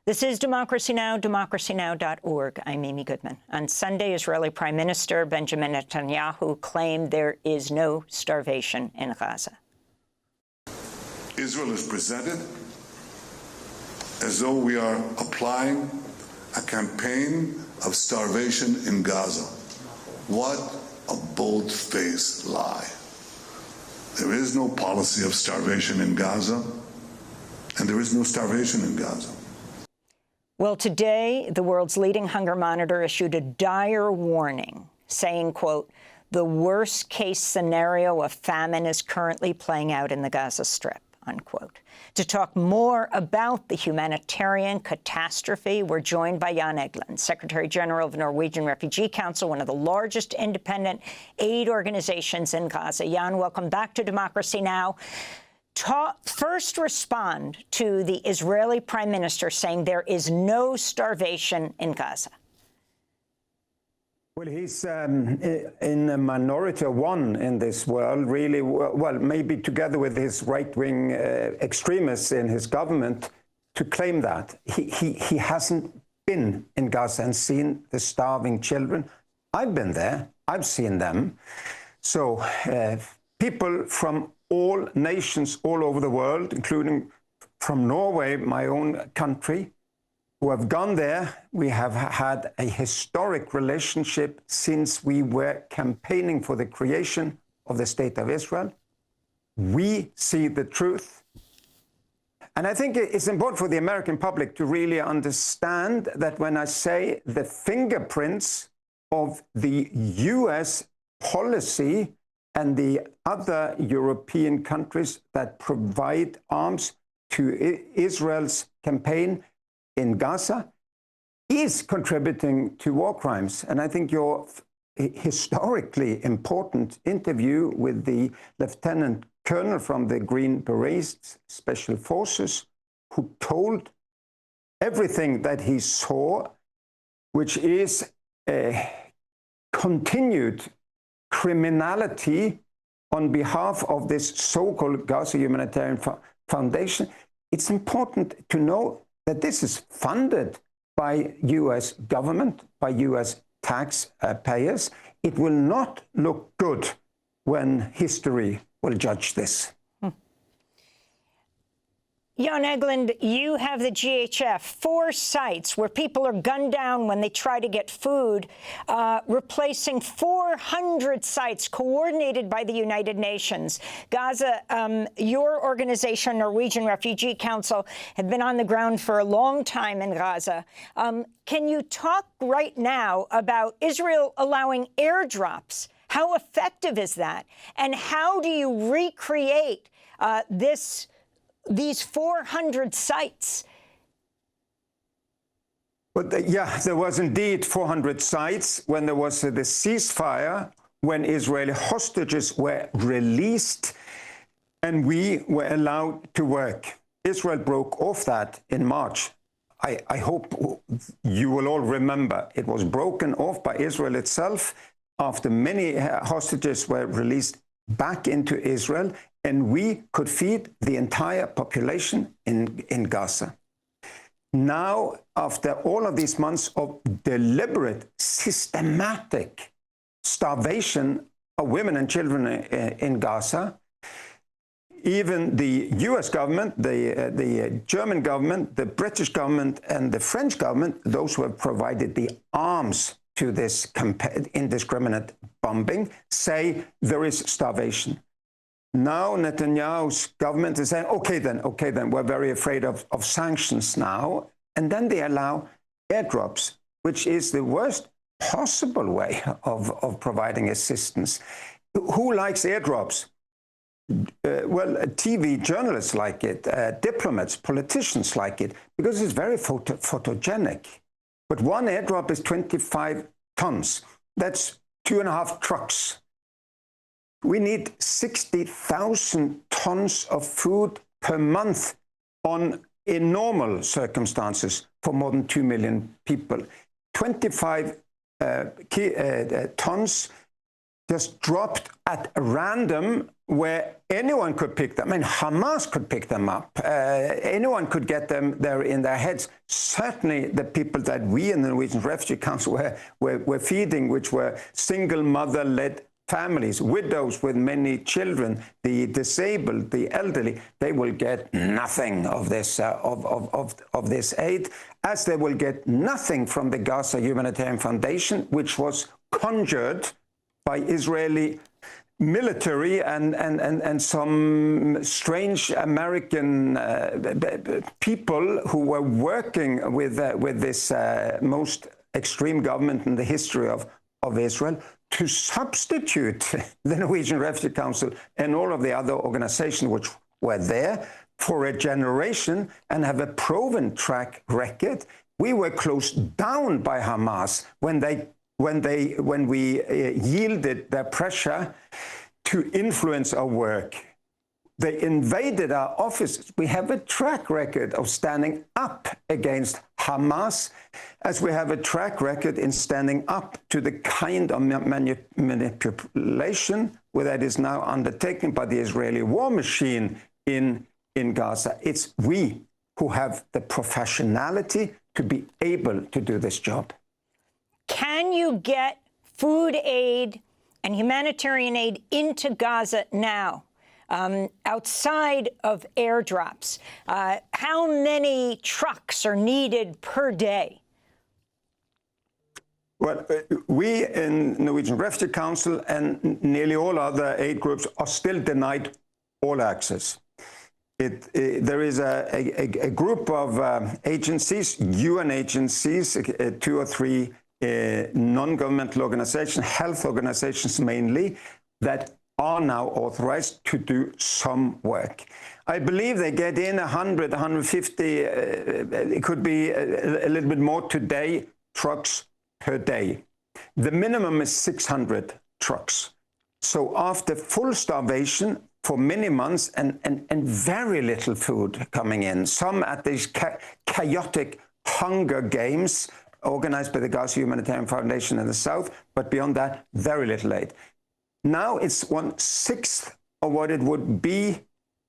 This is Democracy Now!, democracynow.org. I'm Amy Goodman. On Sunday, Israeli Prime Minister Benjamin Netanyahu claimed there is no starvation in Gaza. Israel is presented as though we are applying a campaign of starvation in Gaza. What a bold-faced lie. There is no policy of starvation in Gaza, and there is no starvation in Gaza. Well, today, the world's leading hunger monitor issued a dire warning, saying, quote, "The worst-case scenario of famine is currently playing out in the Gaza Strip," unquote. To talk more about the humanitarian catastrophe, we're joined by Jan Egeland, Secretary General of the Norwegian Refugee Council, one of the largest independent aid organizations in Gaza. Jan, welcome back to Democracy Now! First respond to the Israeli Prime Minister saying there is no starvation in Gaza. Well, he's in a minority of one in this world, really, well, maybe together with his right-wing extremists in his government, to claim that. He hasn't been in Gaza and seen the starving children. I've been there. I've seen them. So people from all nations all over the world, including from Norway, my own country, who have gone there. We have had a historic relationship since we were campaigning for the creation of the State of Israel. We see the truth. And I think it's important for the American public to really understand that when I say the fingerprints of the US policy and the other European countries that provide arms to Israel's campaign in Gaza is contributing to war crimes. And I think your historically important interview with the Lieutenant Colonel from the Green Berets Special Forces, who told everything that he saw, which is continued criminality on behalf of this so-called Gaza Humanitarian Foundation. It's important to know that this is funded by US government, by US taxpayers. It will not look good when history will judge this. Jan Egeland, you have the GHF, 4 sites where people are gunned down when they try to get food, replacing 400 sites coordinated by the United Nations. Gaza, your organization, Norwegian Refugee Council, have been on the ground for a long time in Gaza. Can you talk right now about Israel allowing airdrops? How effective is that? And how do you recreate these 400 sites? But yeah, there was indeed 400 sites when there was the ceasefire, when Israeli hostages were released and we were allowed to work. Israel broke off that in March. I hope you will all remember it was broken off by Israel itself after many hostages were released back into Israel, and we could feed the entire population in Gaza. Now, after all of these months of deliberate, systematic starvation of women and children in Gaza, even the US government, the German government, the British government, and the French government, those who have provided the arms to this indiscriminate bombing, say there is starvation. Now Netanyahu's government is saying, okay then, we're very afraid of sanctions now. And then they allow airdrops, which is the worst possible way of providing assistance. Who likes airdrops? Well, TV journalists like it, diplomats, politicians like it, because it's very photogenic. But one airdrop is 25 tons. That's 2.5 trucks. We need 60,000 tons of food per month in normal circumstances for more than 2 million people. 25 tons just dropped at random where anyone could pick them. I mean, Hamas could pick them up. Anyone could get them there in their heads. Certainly the people that we in the Norwegian Refugee Council were feeding, which were single mother-led families, widows with many children, the disabled, the elderly, they will get nothing of this of this aid, as they will get nothing from the Gaza Humanitarian Foundation, which was conjured by Israeli military and some strange American people who were working with this most extreme government in the history of Israel, to substitute the Norwegian Refugee Council and all of the other organizations which were there for a generation and have a proven track record. We were closed down by Hamas when we yielded their pressure to influence our work. They invaded our offices. We have a track record of standing up against Hamas, as we have a track record in standing up to the kind of manipulation that is now undertaken by the Israeli war machine in Gaza. It's we who have the professionality to be able to do this job. Can you get food aid and humanitarian aid into Gaza now? Outside of airdrops, how many trucks are needed per day? Well, we in Norwegian Refugee Council and nearly all other aid groups are still denied all access. There is a group of agencies, UN agencies, 2 or 3 non-governmental organizations, health organizations mainly, that are now authorized to do some work. I believe they get in 100, 150, it could be a little bit more today, trucks per day. The minimum is 600 trucks. So after full starvation for many months and very little food coming in, some at these chaotic hunger games organized by the Gaza Humanitarian Foundation in the south, but beyond that, very little aid. Now it's 1/6 of what it would be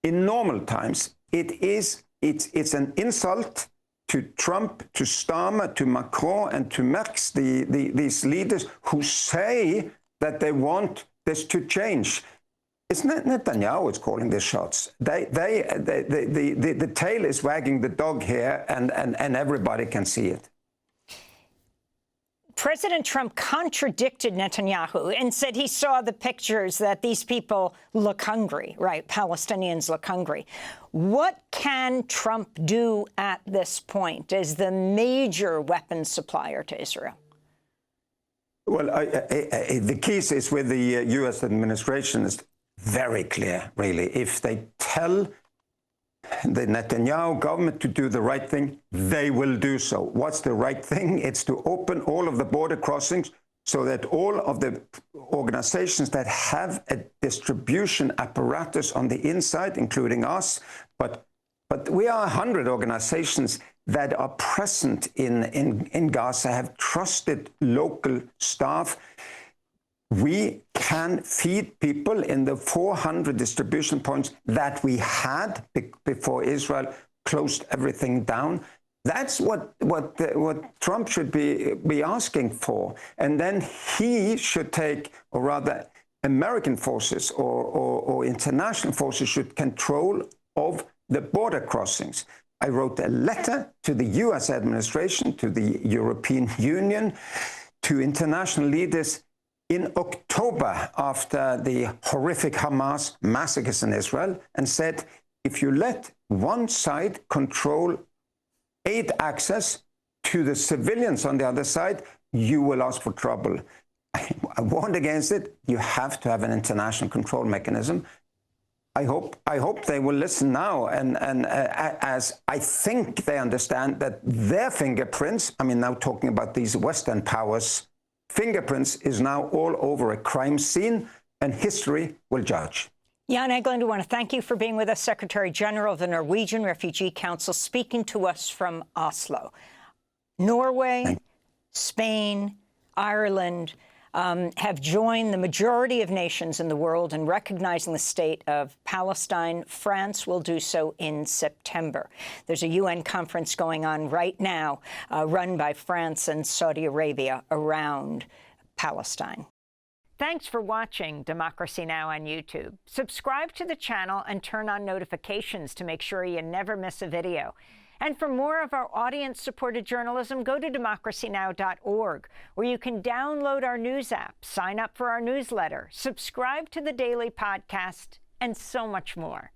in normal times. It's an insult to Trump, to Starmer, to Macron, and to Merz, these leaders who say that they want this to change. It's not Netanyahu who's calling the shots. The tail is wagging the dog here, and everybody can see it. President Trump contradicted Netanyahu and said he saw the pictures that these people look hungry, right? Palestinians look hungry. What can Trump do at this point as the major weapons supplier to Israel? Well, the key is with the U.S. administration is very clear, really. If they tell the Netanyahu government to do the right thing, they will do so. What's the right thing? It's to open all of the border crossings so that all of the organizations that have a distribution apparatus on the inside, including us, but we are 100 organizations that are present in Gaza, have trusted local staff. We can feed people in the 400 distribution points that we had before Israel closed everything down. That's what Trump should be asking for. And then he should take, or rather American forces or international forces should control of the border crossings. I wrote a letter to the US administration, to the European Union, to international leaders in October after the horrific Hamas massacres in Israel, and said, if you let one side control aid access to the civilians on the other side, you will ask for trouble. I warned against it. You have to have an international control mechanism. I hope they will listen now, and as I think they understand that their fingerprints, I mean, now talking about these Western powers, fingerprints is now all over a crime scene, and history will judge. Jan Egeland, I want to thank you for being with us, Secretary General of the Norwegian Refugee Council, speaking to us from Oslo. Norway, Spain, Ireland, have joined the majority of nations in the world in recognizing the state of Palestine. France will do so in September. There's a UN conference going on right now, run by France and Saudi Arabia around Palestine. Thanks for watching Democracy Now! On YouTube. Subscribe to the channel and turn on notifications to make sure you never miss a video. And for more of our audience-supported journalism, go to democracynow.org, where you can download our news app, sign up for our newsletter, subscribe to the daily podcast, and so much more.